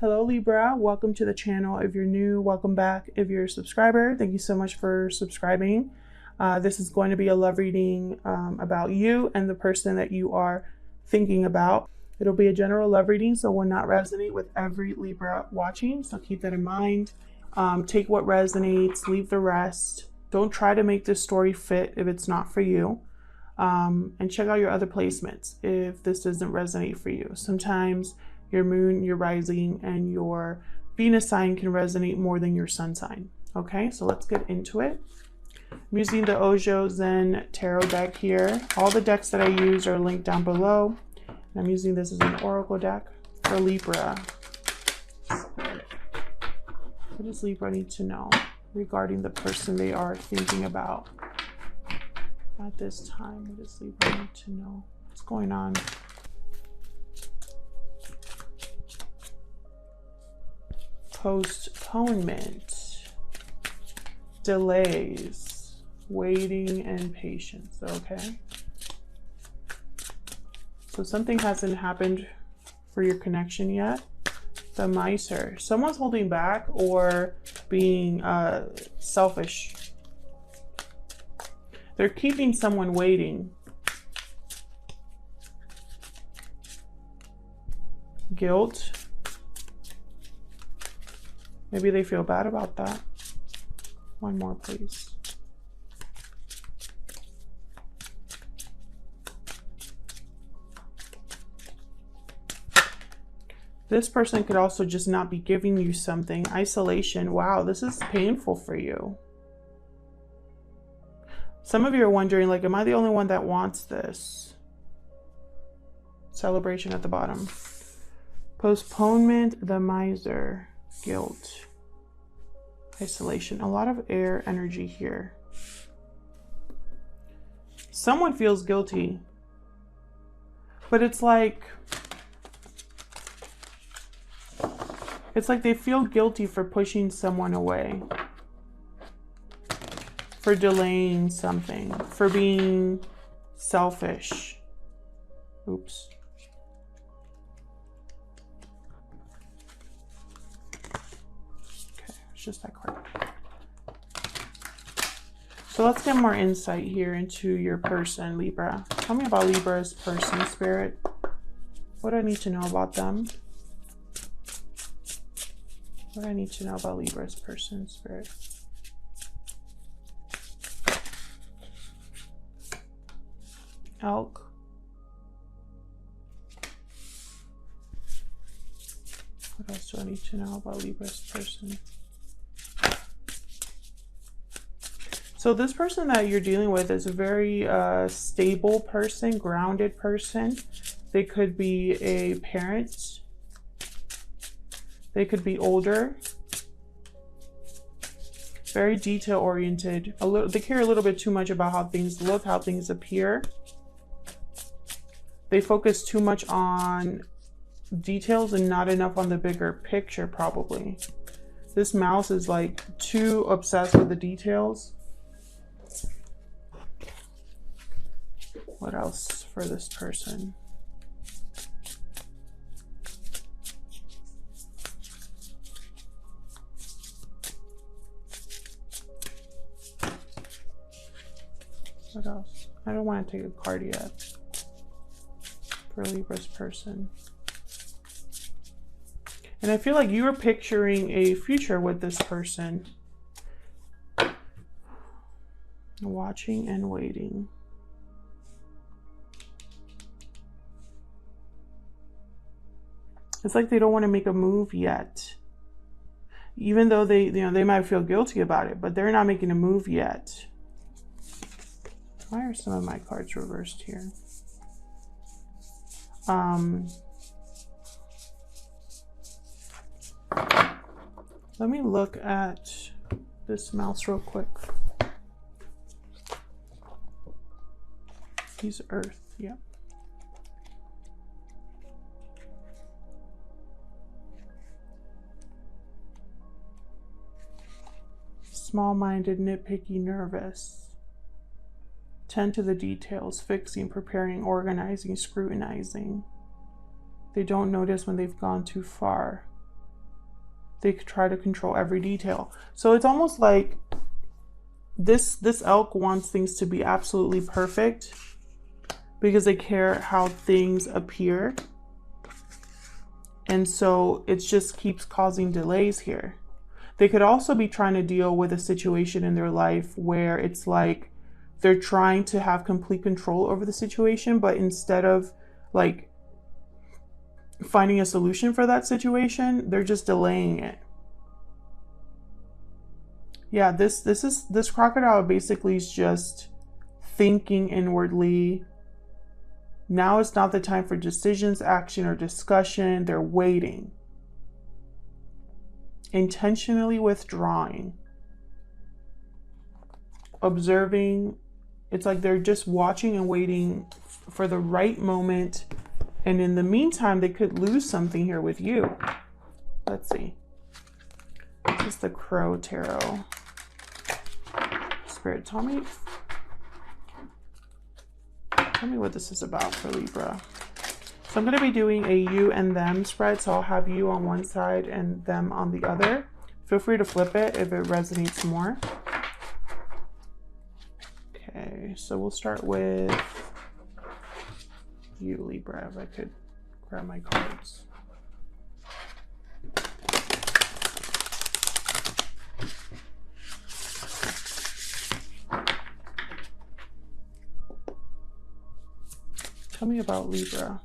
Hello Libra, welcome to the channel. If you're new, welcome back. If you're a subscriber, thank you so much for subscribing. This is going to be a love reading about you and the person that you are thinking about. It'll be a general love reading, so will not resonate with every Libra watching, so keep that in mind. Take what resonates, leave the rest. Don't try to make this story fit if it's not for you. And check out your other placements if this doesn't resonate for you. Sometimes your moon, your rising, and your Venus sign can resonate more than your sun sign. Okay, so let's get into it. I'm using the Ojo Zen Tarot deck here. All the decks that I use are linked down below. I'm using this as an oracle deck for Libra. What does Libra need to know regarding the person they are thinking about at this time? What does Libra need to know? What's going on? Postponement, delays, waiting, and patience. Okay. So something hasn't happened for your connection yet. The Miser. Someone's holding back or being selfish. They're keeping someone waiting. Guilt. Maybe they feel bad about that. One more, please. This person could also just not be giving you something. Isolation. Wow, this is painful for you. Some of you are wondering, like, am I the only one that wants this? Celebration at the bottom. Postponement, the Miser. Guilt, isolation, a lot of air energy here. Someone feels guilty, but it's like they feel guilty for pushing someone away, for delaying something, for being selfish. Oops. Just that card. So let's get more insight here into your person, Libra. Tell me about Libra's person, Spirit. What do I need to know about them? What do I need to know about Libra's person, Spirit? Elk. What else do I need to know about Libra's person? So this person that you're dealing with is a very stable person, grounded person. They could be a parent. They could be older. Very detail oriented. They care a little bit too much about how things look, how things appear. They focus too much on details and not enough on the bigger picture, probably. This mouse is like too obsessed with the details. What else for this person? What else? I don't want to take a card yet for Libra's person. And I feel like you are picturing a future with this person. Watching and waiting. It's like they don't want to make a move yet. Even though they might feel guilty about it, but they're not making a move yet. Why are some of my cards reversed here? Let me look at this mouse real quick. He's Earth, yeah. Small-minded, nitpicky, nervous. Tend to the details, fixing, preparing, organizing, scrutinizing. They don't notice when they've gone too far. They could try to control every detail. So it's almost like this elk wants things to be absolutely perfect because they care how things appear. And so it just keeps causing delays here. They could also be trying to deal with a situation in their life where it's like they're trying to have complete control over the situation, but instead of like finding a solution for that situation, they're just delaying it. Yeah, this crocodile basically is just thinking inwardly. Now it's not the time for decisions, action, or discussion. They're waiting. Intentionally withdrawing. Observing. It's like they're just watching and waiting for the right moment. And in the meantime, they could lose something here with you. Let's see. This is the Crow Tarot. Spirit, tell me what this is about for Libra. So I'm going to be doing a you and them spread. So I'll have you on one side and them on the other. Feel free to flip it if it resonates more. Okay, so we'll start with you, Libra, if I could grab my cards. Tell me about Libra.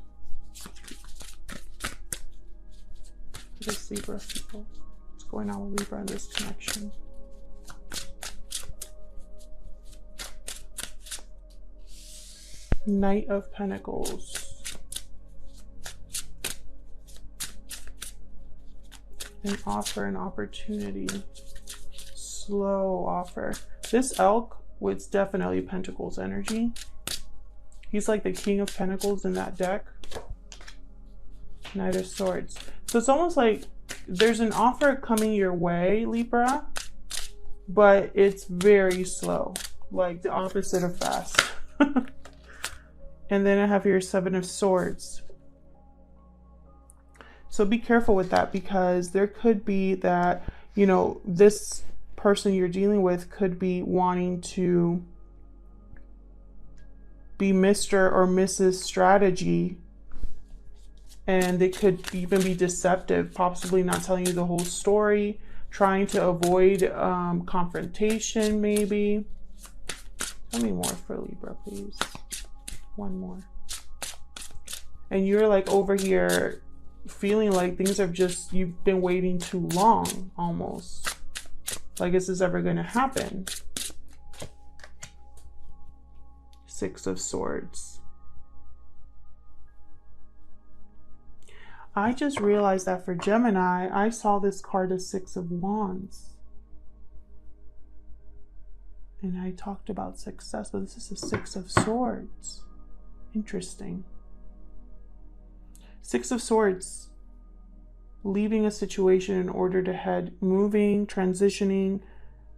What is Libra, people? What's going on with Libra in this connection? Knight of Pentacles. An offer, an opportunity. Slow offer. This elk was definitely Pentacles energy. He's like the King of Pentacles in that deck. Knight of Swords. So it's almost like there's an offer coming your way, Libra, but it's very slow, like the opposite of fast. And then I have your Seven of Swords. So be careful with that, because there could be that, you know, this person you're dealing with could be wanting to be Mr. or Mrs. Strategy, and they could even be deceptive, possibly not telling you the whole story, trying to avoid confrontation maybe. Tell me more for Libra, please. One more. And you're like over here feeling like things have just, you've been waiting too long almost. Like, is this ever going to happen? Six of Swords. I just realized that for Gemini, I saw this card as Six of Wands. And I talked about success, but this is a Six of Swords. Interesting. Six of Swords. Leaving a situation in order to head, moving, transitioning,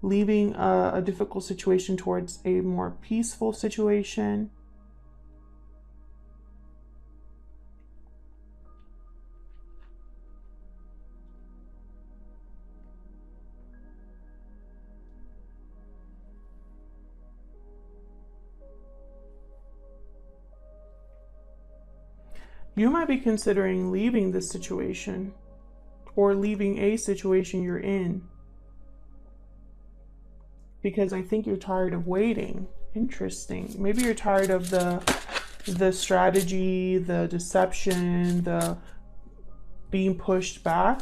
leaving a difficult situation towards a more peaceful situation. You might be considering leaving this situation or leaving a situation you're in, because I think you're tired of waiting. Interesting. Maybe you're tired of the strategy, the deception, the being pushed back.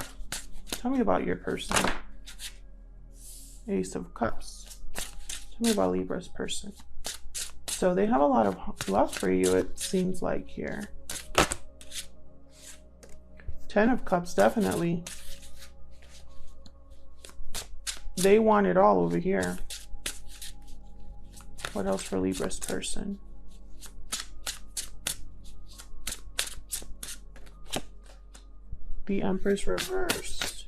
Tell me about your person. Ace of Cups. Tell me about Libra's person. So they have a lot of love for you, it seems like here. Ten of Cups, definitely. They want it all over here. What else for Libra's person? The Empress reversed.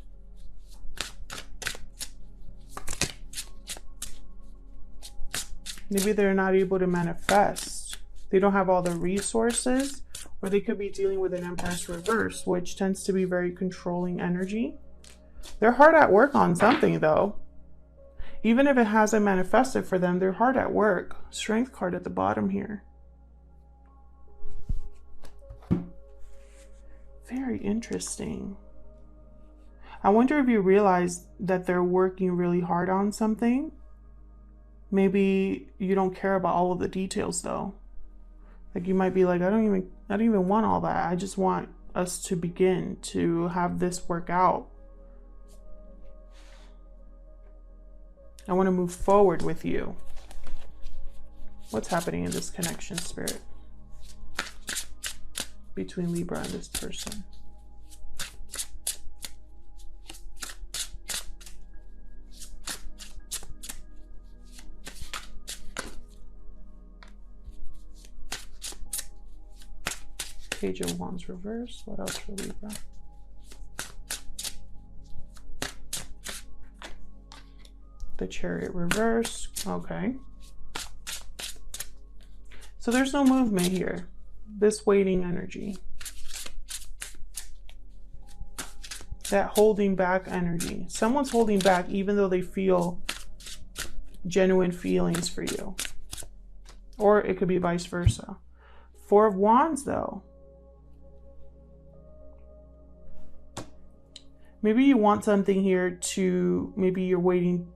Maybe they're not able to manifest. They don't have all the resources, or they could be dealing with an Empress reverse, which tends to be very controlling energy. They're hard at work on something though. Even if it hasn't manifested for them, they're hard at work. Strength card at the bottom here. Very interesting. I wonder if you realize that they're working really hard on something. Maybe you don't care about all of the details though. Like you might be like, I don't even want all that. I just want us to begin to have this work out. I want to move forward with you. What's happening in this connection, Spirit? Between Libra and this person. Page of Wands reverse. What else for Libra? The Chariot reverse. Okay. So there's no movement here. This waiting energy. That holding back energy. Someone's holding back even though they feel genuine feelings for you. Or it could be vice versa. Four of Wands though. Maybe you want something here to, maybe you're waiting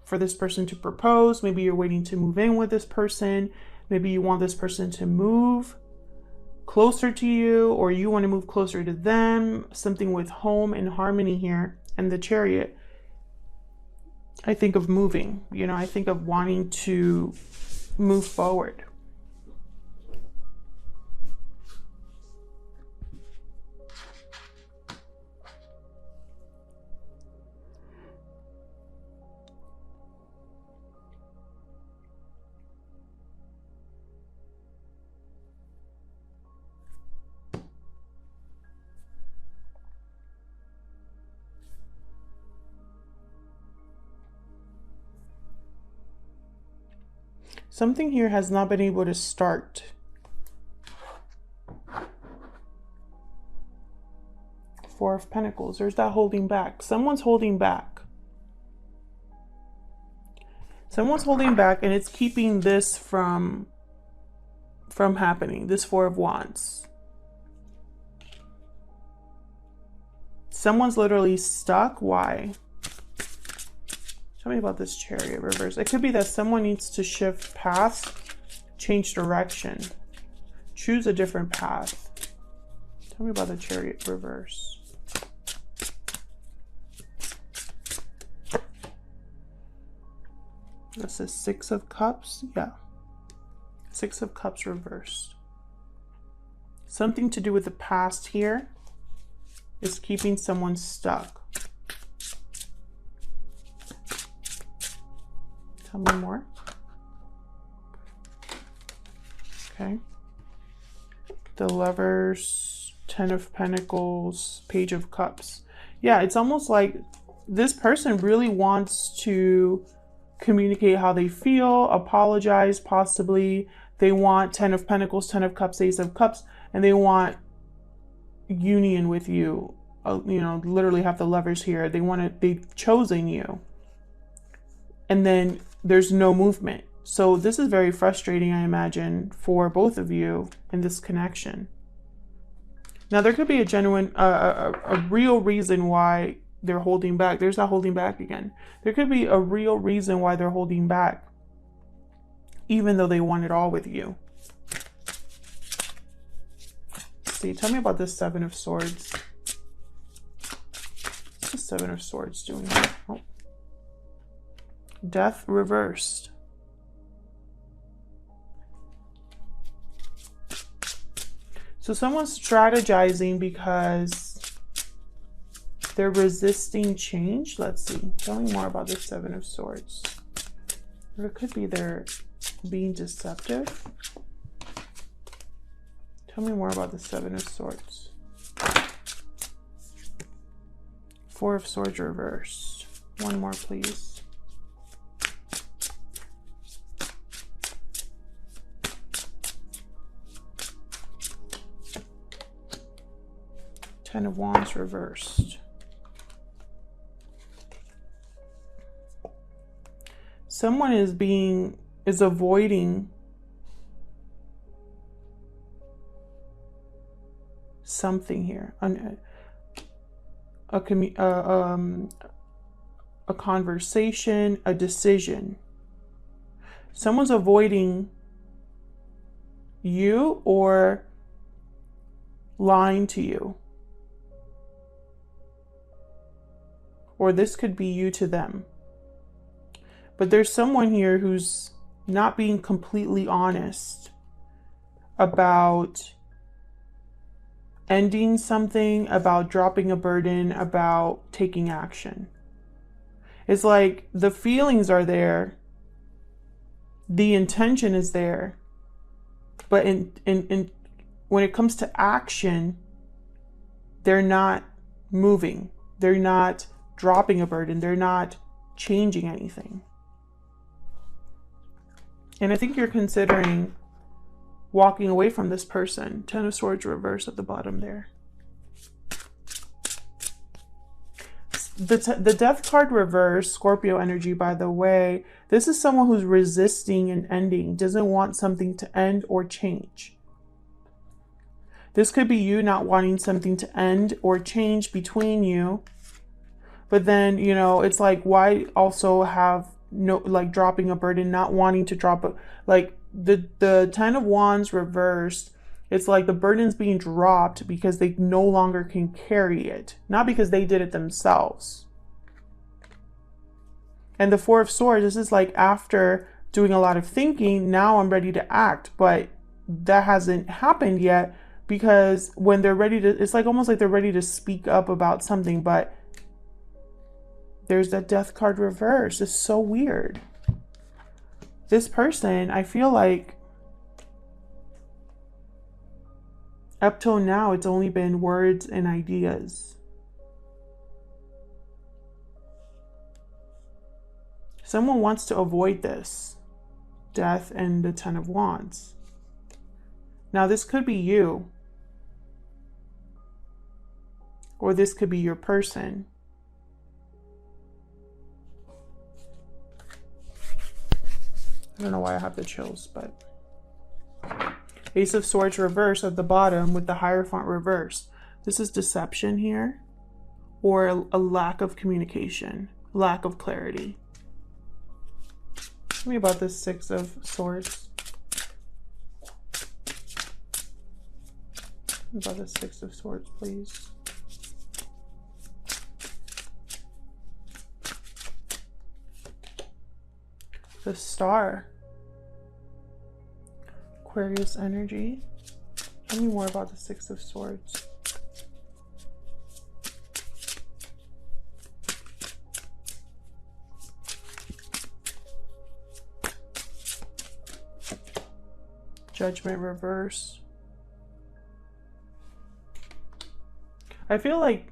for this person to propose. Maybe you're waiting to move in with this person. Maybe you want this person to move closer to you, or you want to move closer to them. Something with home and harmony here. And the Chariot, I think of moving. You know, I think of wanting to move forward. Something here has not been able to start. Four of Pentacles. There's that holding back. Someone's holding back. Someone's holding back, and it's keeping this from happening. This Four of Wands. Someone's literally stuck. Why? Tell me about this Chariot reverse. It could be that someone needs to shift paths, change direction, choose a different path. Tell me about the Chariot reverse. This is Six of Cups. Yeah. Six of Cups reversed. Something to do with the past here is keeping someone stuck. Tell me more. Okay. The Lovers, Ten of Pentacles, Page of Cups. Yeah, it's almost like this person really wants to communicate how they feel, apologize possibly. They want Ten of Pentacles, Ten of Cups, Ace of Cups, and they want union with you. You know, literally have the Lovers here. They've chosen you. And then there's no movement. So this is very frustrating, I imagine, for both of you in this connection. Now, there could be a genuine, a real reason why they're holding back. There's that holding back again. There could be a real reason why they're holding back, even though they want it all with you. Let's see, tell me about this Seven of Swords. What's the Seven of Swords doing here? Oh. Death reversed. So someone's strategizing because they're resisting change. Let's see. Tell me more about the Seven of Swords. Or it could be they're being deceptive. Tell me more about the Seven of Swords. Four of Swords reversed. One more, please. Ten of Wands reversed. someone is avoiding something here. A conversation, a decision. Someone's avoiding you or lying to you. Or this could be you to them. But there's someone here who's not being completely honest about ending something, about dropping a burden, about taking action. It's like the feelings are there, the intention is there, but when it comes to action, they're not moving, they're not dropping a burden, they're not changing anything. And I think you're considering walking away from this person. Ten of Swords reverse at the bottom there. The Death card reverse, Scorpio energy, by the way, this is someone who's resisting an ending, doesn't want something to end or change. This could be you not wanting something to end or change between you. But then, you know, it's like, why also have no, like, dropping a burden, not wanting to drop a, like, the Ten of Wands reversed, it's like the burden's being dropped because they no longer can carry it, not because they did it themselves. And the Four of Swords, this is like after doing a lot of thinking, now I'm ready to act, but that hasn't happened yet, because when they're ready to, it's like almost like they're ready to speak up about something, but there's that Death card reverse. It's so weird. This person, I feel like up till now, it's only been words and ideas. Someone wants to avoid this. Death and the Ten of Wands. Now, this could be you. Or this could be your person. I don't know why I have the chills, but Ace of Swords reverse at the bottom with the Hierophant reverse. This is deception here, or a lack of communication, lack of clarity. Tell me about this Six of Swords. Tell me about the Six of Swords, please. The Star. Aquarius energy. Tell me more about the Six of Swords. Judgment reverse. I feel like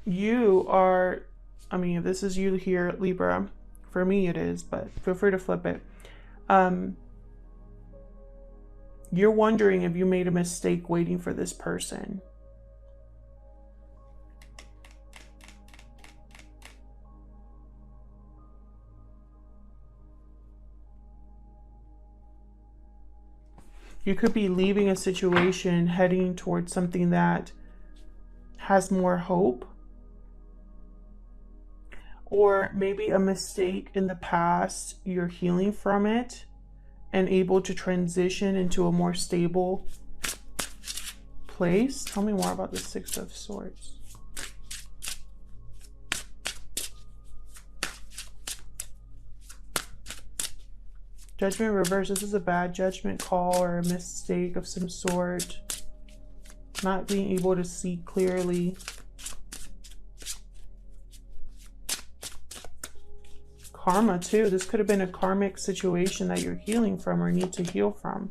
you are, I mean, if this is you here, Libra, for me it is, but feel free to flip it. You're wondering if you made a mistake waiting for this person. You could be leaving a situation, heading towards something that has more hope. Or maybe a mistake in the past, you're healing from it and able to transition into a more stable place. Tell me more about the Six of Swords. Judgment reverse. This is a bad judgment call or a mistake of some sort. Not being able to see clearly. Karma too. This could have been a karmic situation that you're healing from or need to heal from.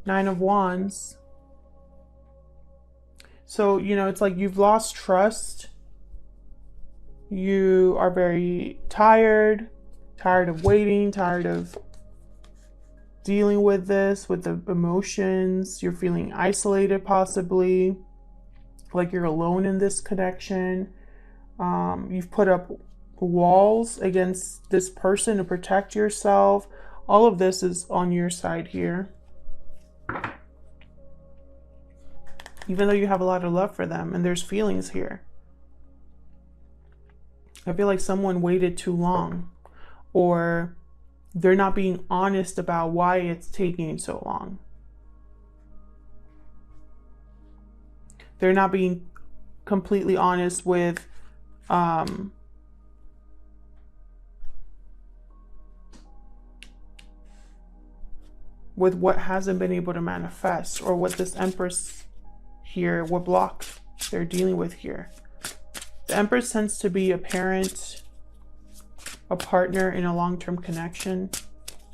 Nine of Wands. So, you know, it's like you've lost trust. You are very tired of waiting, tired of dealing with this, with the emotions. You're feeling isolated, possibly, like you're alone in this connection. You've put up walls against this person to protect yourself. All of this is on your side here. Even though you have a lot of love for them and there's feelings here. I feel like someone waited too long, or they're not being honest about why it's taking so long. They're not being completely honest with what hasn't been able to manifest, or what this Empress here, what block they're dealing with here. The Empress tends to be a parent, a partner in a long-term connection.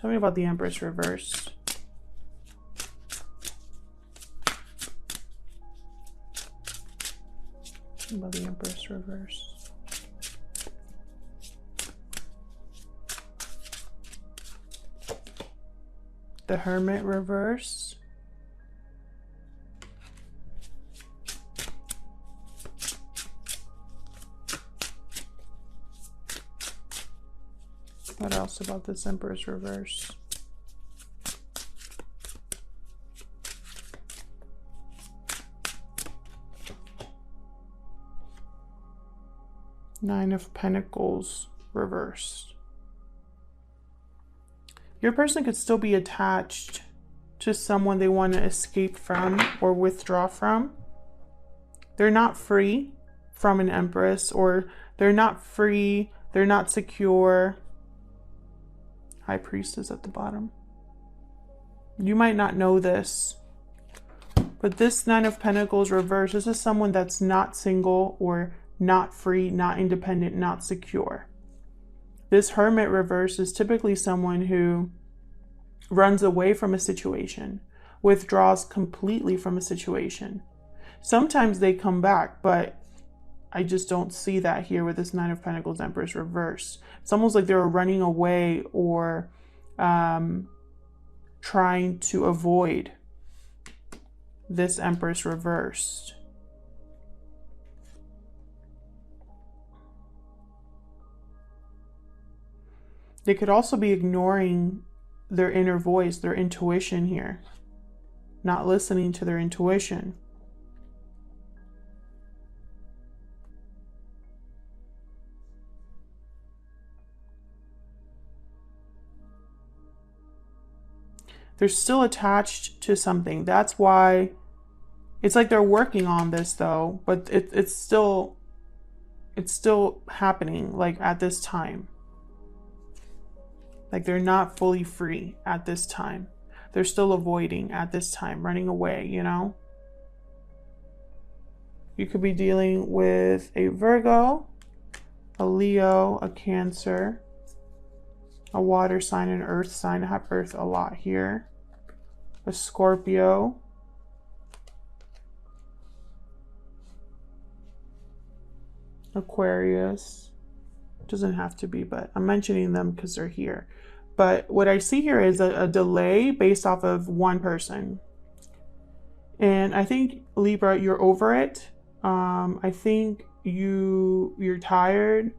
Tell me about the Empress reversed. Tell me about the Empress reversed. The Hermit reversed. What else about this Empress reverse? Nine of Pentacles reversed. Your person could still be attached to someone they want to escape from or withdraw from. They're not free from an Empress, or they're not free, they're not secure. High Priestess at the bottom. You might not know this, but this Nine of Pentacles reverse, this is someone that's not single or not free, not independent, not secure. This Hermit reverse is typically someone who runs away from a situation, withdraws completely from a situation. Sometimes they come back, but I just don't see that here with this Nine of Pentacles Empress reverse. It's almost like they were running away or trying to avoid this Empress reversed. They could also be ignoring their inner voice, their intuition here. Not listening to their intuition. They're still attached to something. That's why it's like they're working on this though, but it's still happening like at this time. Like they're not fully free at this time. They're still avoiding at this time, running away, you know? You could be dealing with a Virgo, a Leo, a Cancer, a water sign, an earth sign. I have earth a lot here. A Scorpio. Aquarius. Doesn't have to be, but I'm mentioning them because they're here. But what I see here is a delay based off of one person. And I think, Libra, you're over it. I think you're tired.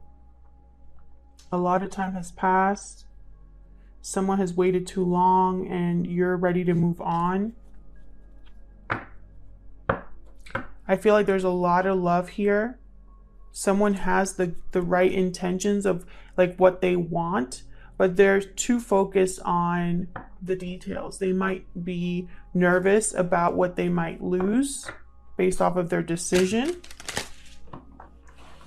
A lot of time has passed. Someone has waited too long and you're ready to move on. I feel like there's a lot of love here. Someone has the right intentions of like what they want, but they're too focused on the details. They might be nervous about what they might lose based off of their decision.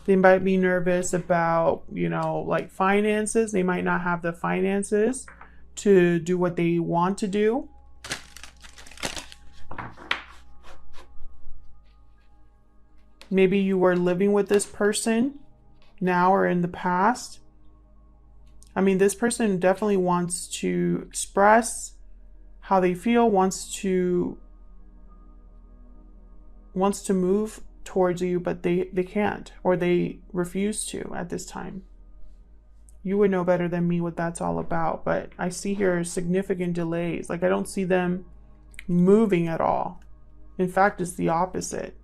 They might be nervous about, you know, like finances. They might not have the finances to do what they want to do. Maybe you were living with this person now or in the past. I mean, this person definitely wants to express how they feel, wants to move towards you, but they can't, or they refuse to at this time. You would know better than me what that's all about, but I see here significant delays. Like I don't see them moving at all. In fact, it's the opposite.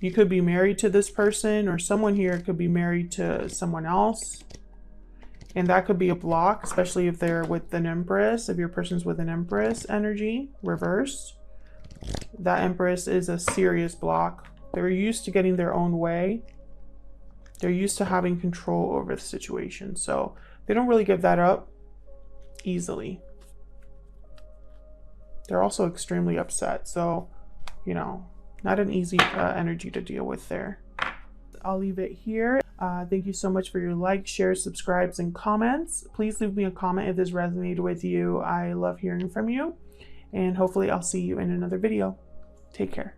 You could be married to this person, or someone here could be married to someone else. And that could be a block, especially if they're with an Empress, if your person's with an Empress energy, reversed. That Empress is a serious block. They're used to getting their own way. They're used to having control over the situation. So they don't really give that up easily. They're also extremely upset. So, you know, not an easy energy to deal with there. I'll leave it here. Thank you so much for your likes, shares, subscribes, and comments. Please leave me a comment if this resonated with you. I love hearing from you. And hopefully I'll see you in another video. Take care.